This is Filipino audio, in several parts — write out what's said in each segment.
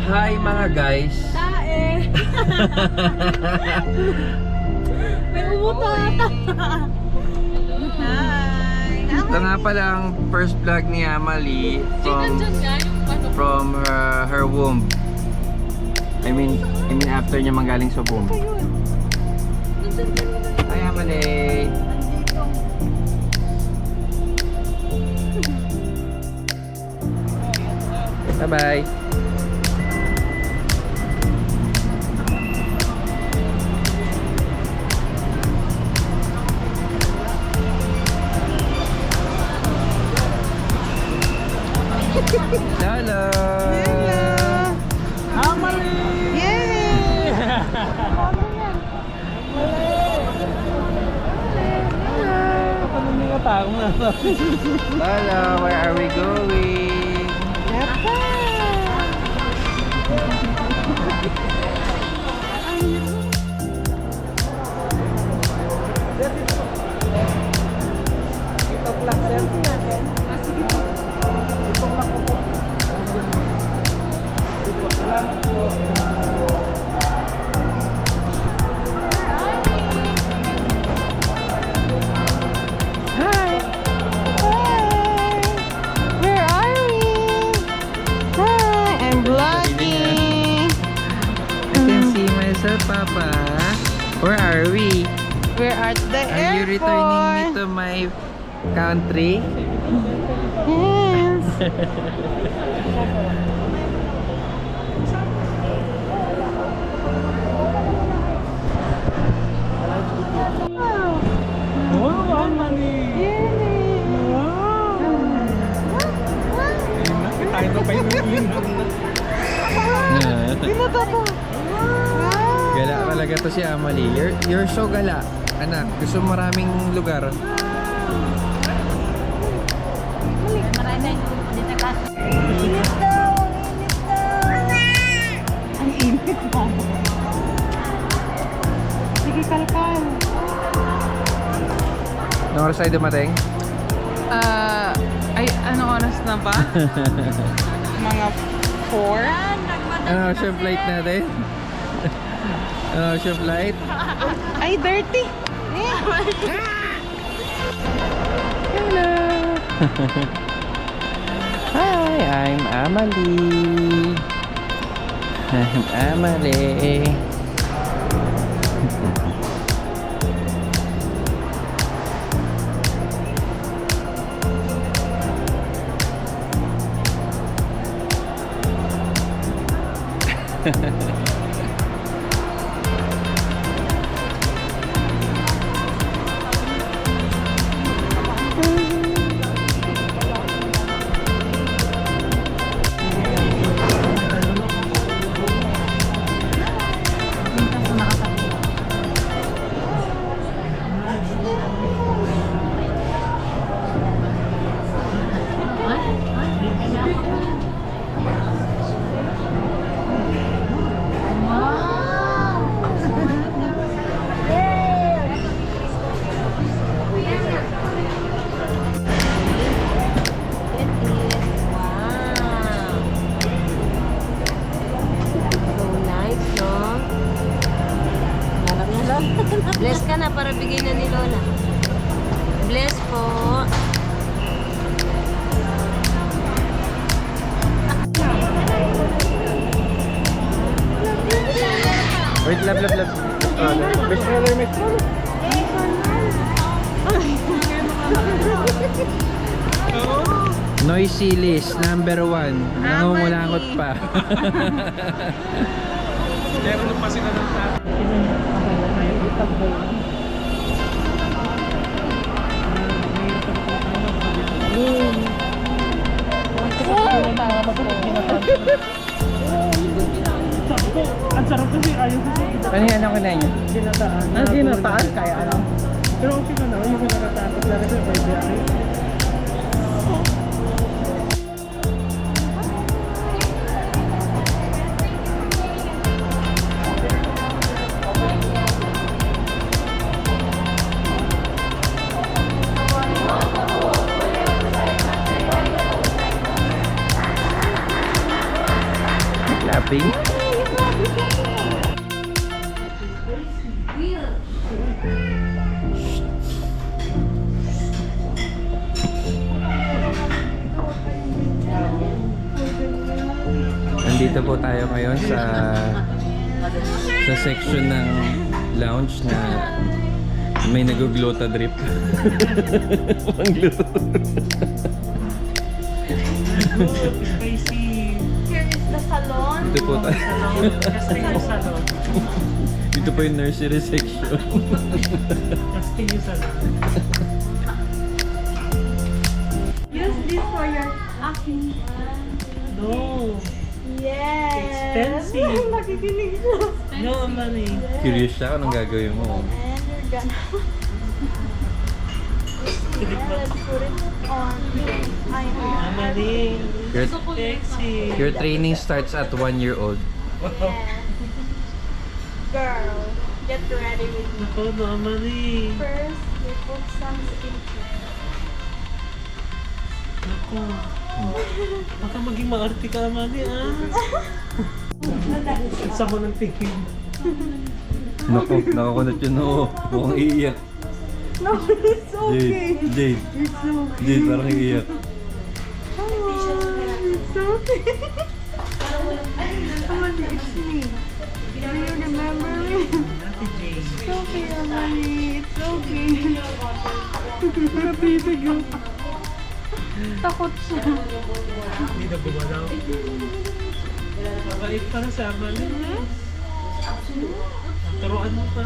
Hi mga guys. Tae. May umutata. Hi. Ito nga pala ang first vlog ni Amalie from her womb. I mean after niya manggaling sa womb. Hi Amalie. Bye-bye. Hello. Amalie. Yay! Hello, where are we going? Where are we? Hi, I'm vlogging. I can see myself, Papa. Where are we? We're at the Are you returning me to my country? Yes. Oh, Amalie! Tayo na pa yung Gala talaga to si Amalie. You're so gala. Anak, gusto mo maraming lugar. Ang init mo. Sige, kalkal. Anong oras tayo dumating? Ay, anong oras na ba? Mga 4? Ano oras yung flight natin? Ano oras yung flight? Ay, dirty. Hello! Hi, I'm Amalie. I'm Amalie. Bless ka na para bigay na ni Lola. Bless po. Wait, love. Best stroller, mate. Noisy list, number 1. Nangungulangot pa. Meron pa sila ng tayo. Ang sarap kasi ayaw ko sa Ano yan ang kinain niyo? ginataan. Ah, ginataan? Kaya ano? Pero okay ka na, yung ginataan. Lagi sa pwede. shopping. Nandito po tayo ngayon sa section ng lounge na may nag-glota drip. Pangluto. Spicy. Here is the salon. Dito po tayo. Kasi yung salon. Dito po yung nursery section. Kasi yung salon. Use this for your acne. No. Yes. Expensive. Nakikinig siya. No, money. Curious siya kung anong gagawin mo. And you're gonna... Let's put it on. I on. Money. Your, Sexy. your training starts at 1-year-old. Yes. Girl, get ready with me. Ako, no, money. First, we put some skincare. Ako. Baka maging maarte ka, money, ah. Sa mo ng tingin. Naku, nakakunot yun. Oo, mukhang iiyak. No, it's okay. Jade, It's okay. Jade, parang iiyak. Come on, it's okay. Amali, it's me. Do you remember me? It's okay, Amali. It's okay. Kapitid yun. Takot siya. Hindi na gumalaw. Mabait para sa money. Turuan mo pa.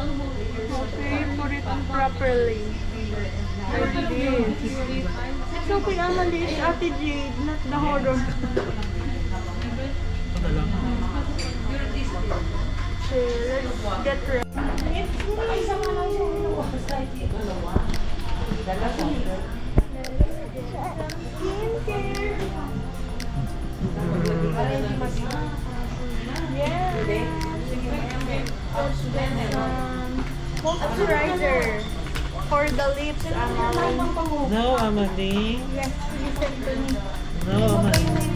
Okay, put it on properly. Like this. It's okay, Amali. It's Ate Jade, not the horror. Ito na lang. Okay, let's get ready. Skincare. Moisturizer for the lips, Amali. No, Amani. Yes, listen to me. No, Amani.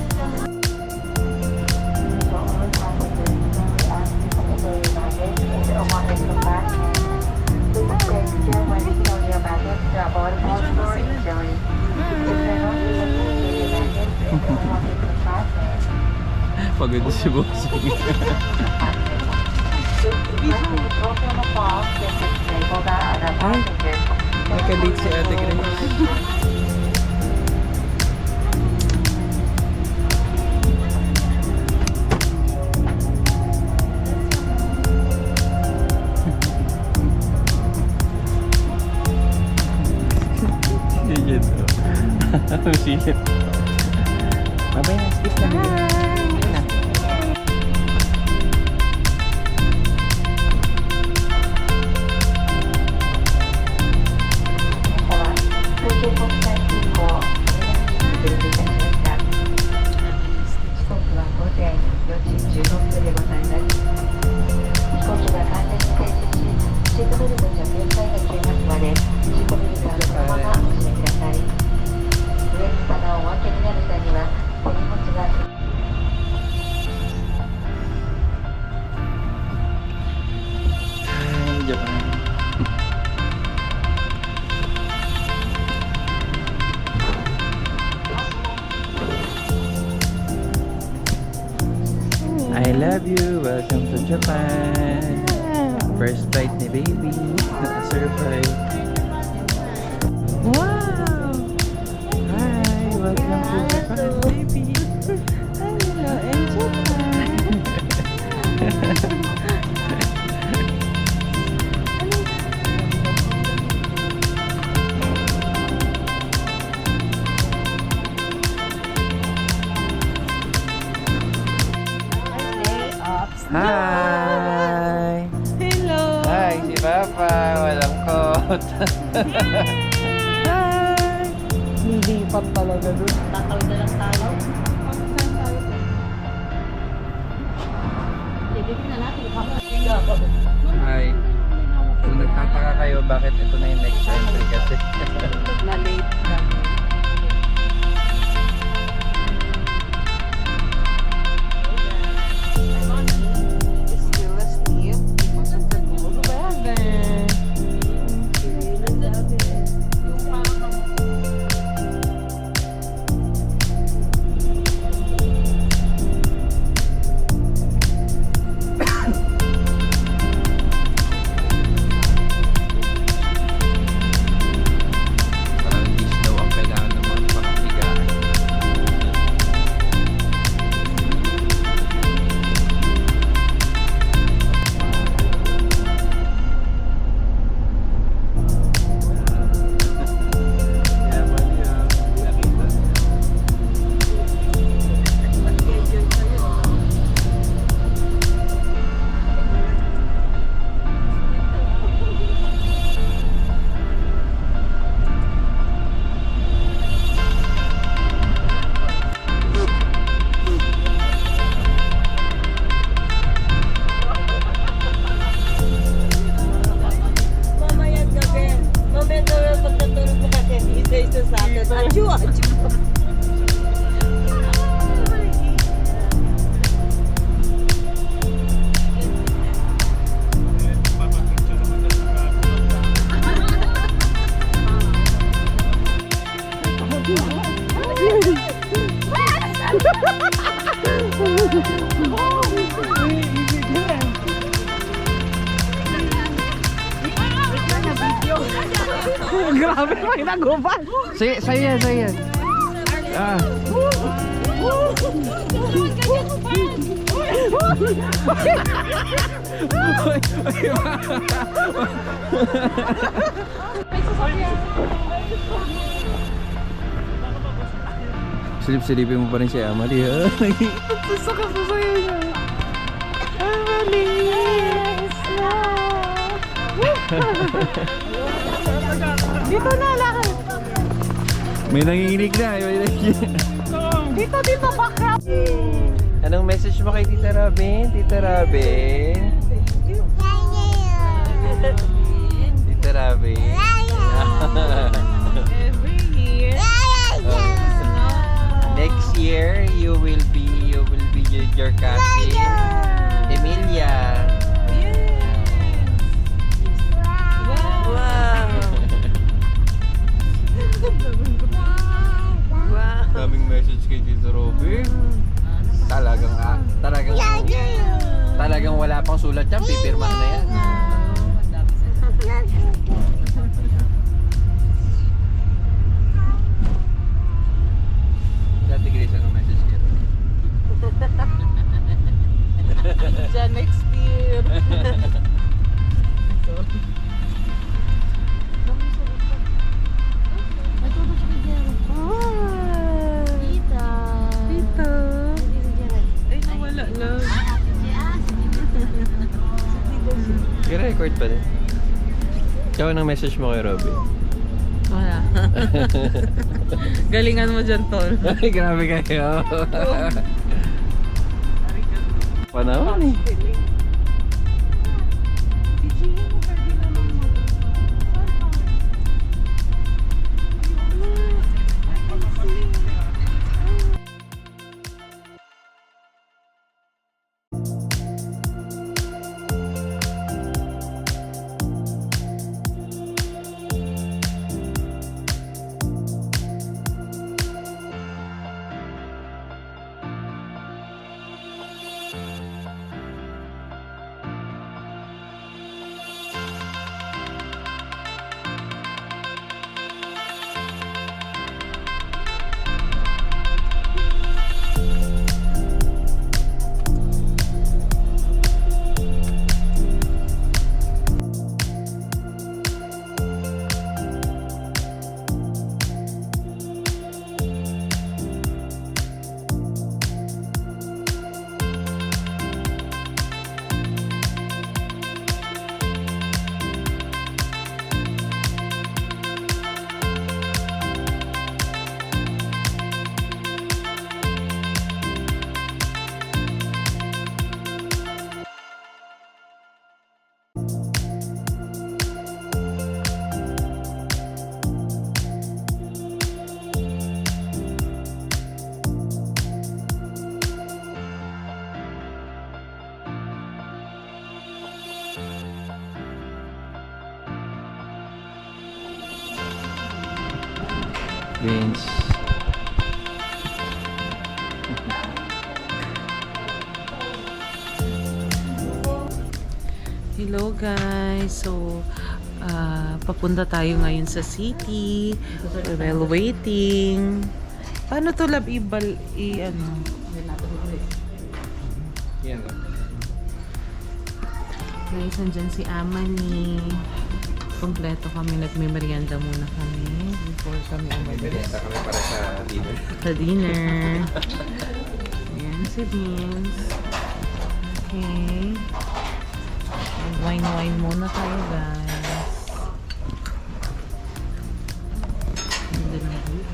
Pagod si Bossing. Ay, nakadate si Ate Grace. Sige to. Sige. Babay na, skip na. Ayun na. Japan. I love you. Welcome to Japan. First flight ni baby. Surprise. Wow. Hi. Welcome to Japan, baby. Hello, in Japan. Hi! Hello! Hi, si Papa. Walang coat. Hi! Lilipat talaga dun. Tatawid na lang tayo. Bibigyan na natin. Hi. Kung nagtataka kayo bakit ito na yung next entry kasi Na late kami. Grabe, may naguban. Sa'yo yan, sa'yo yan. Ah. Silip-silipin mo pa rin si Amali, ha? Gusto ka sa sayo niya. Amalis na. Dito na lang. May nanginginig na, may nanginginig. Dito, background. Anong message mo kay Tita Robin? Tita Robin? Tita Robin? Every year. Next year, you will be your cousin, Emilia. Daming message kay Tita Robin. Talagang wala pang sulat yan, pipirma na yan. Dati Grace, anong message kayo? Diyan next year. Tita. Ay, nawala lang. I-record pa din. Ikaw anong message mo kay Robin? Wala. Galingan mo dyan, Tol. Ay, grabe kayo. Panahon eh. Vince. Hello guys. So, papunta tayo ngayon sa city. While waiting. Paano to lab ano? Yan. Guys, nandyan si Amani. Kompleto kami. Nagme-merienda muna kami. Before kami umalis. Merienda kami para sa dinner. Sa dinner. Ayan si Vince. Okay. Wine muna tayo guys. Ganda ng view.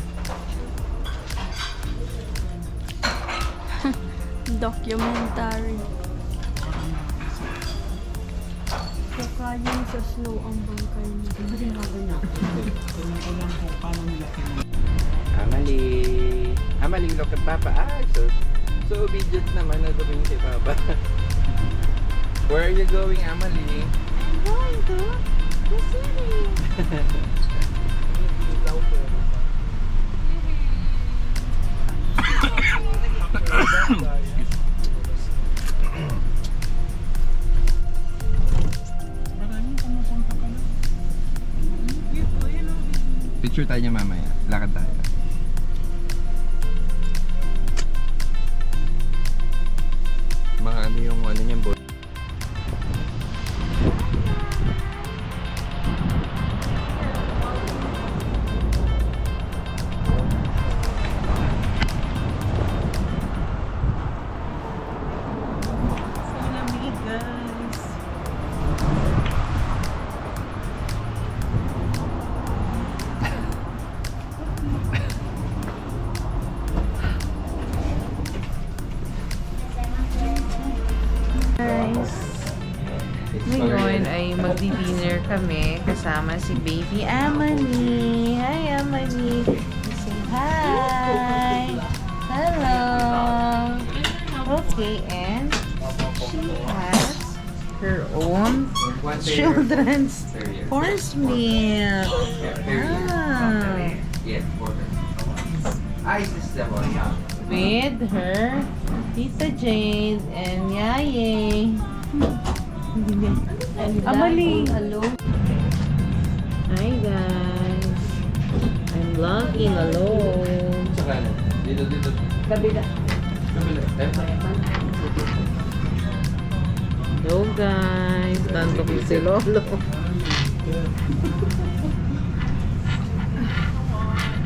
Documentary. Kakain sa snow ang bangkay niya. Amali, look at Papa. So obedient naman na sabihin si Papa. Where are you going, Amali? I'm going to the city. Maraming pumupunta ka na. Picture tayo niya mamaya. Lakad tayo. Mga ano yung ano niyan, boy. So lamig, guys. Guys, ngayon ay magdi-dinner kami kasama si Baby Amani. Hi, Amani. Say hi. Hello. Okay, and she has her own children's horse milk. Ah, Yes, order. Ice is the one. with her Tita Jade and Yaye. Amali. Hello. Hi guys. I'm vlogging alone. Sa kanan. Dito. Kabila. Kabila. Hello guys. Tanto ko si Lolo.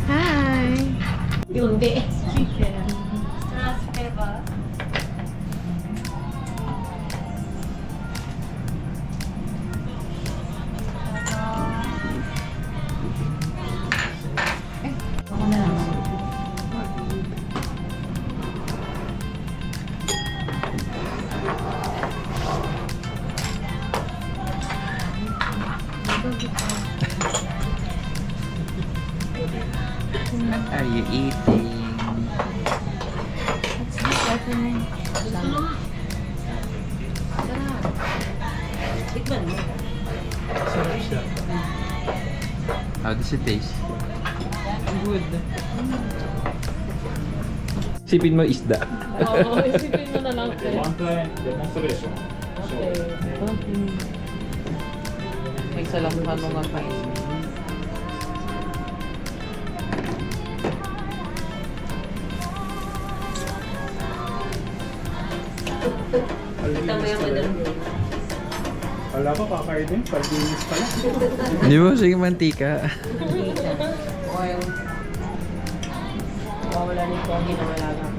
Hi. Hindi. Chicken. Straspe ba? Ako na lang. What are you eating? Tikman mo. Sarap siya. How does it taste? Good. Sipin mo isda. Oo, isipin mo na lang. One time demonstration. May salamuhan mo nga kayo. Tama yung madam. Wala ko kakain din. Paldinis pala. Di ba? Sige, mantika. Oil. Wala nito, hindi na wala lang.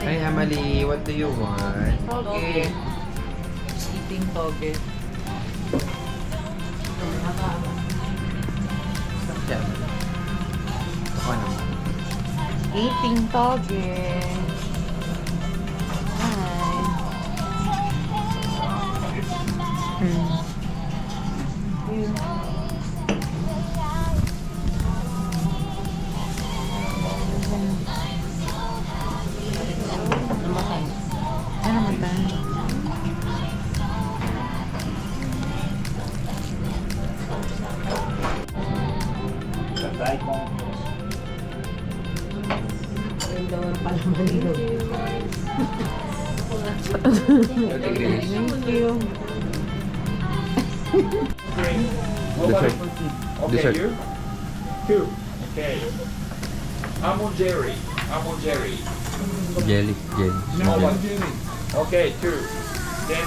Hi, Amali. What do you want? Toge. Eating toge. Siya. Ako naman. Eating toge. Hi. Namatay. Ano namatay? Tatay ko. Ayun daw ang palaman nito. Thank you. Dessert. Okay, Dessert. here? Two. Okay. Amon Jerry. Jelly. No one. Okay, two. Then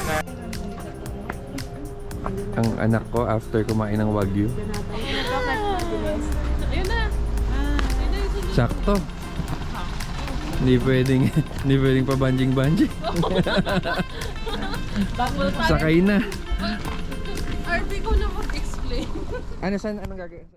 Ang anak ko after kumain ng Wagyu. Sakto. Hindi pwedeng pa banjing. Sakay na. RP ko na mag-explain. Anong gagawin?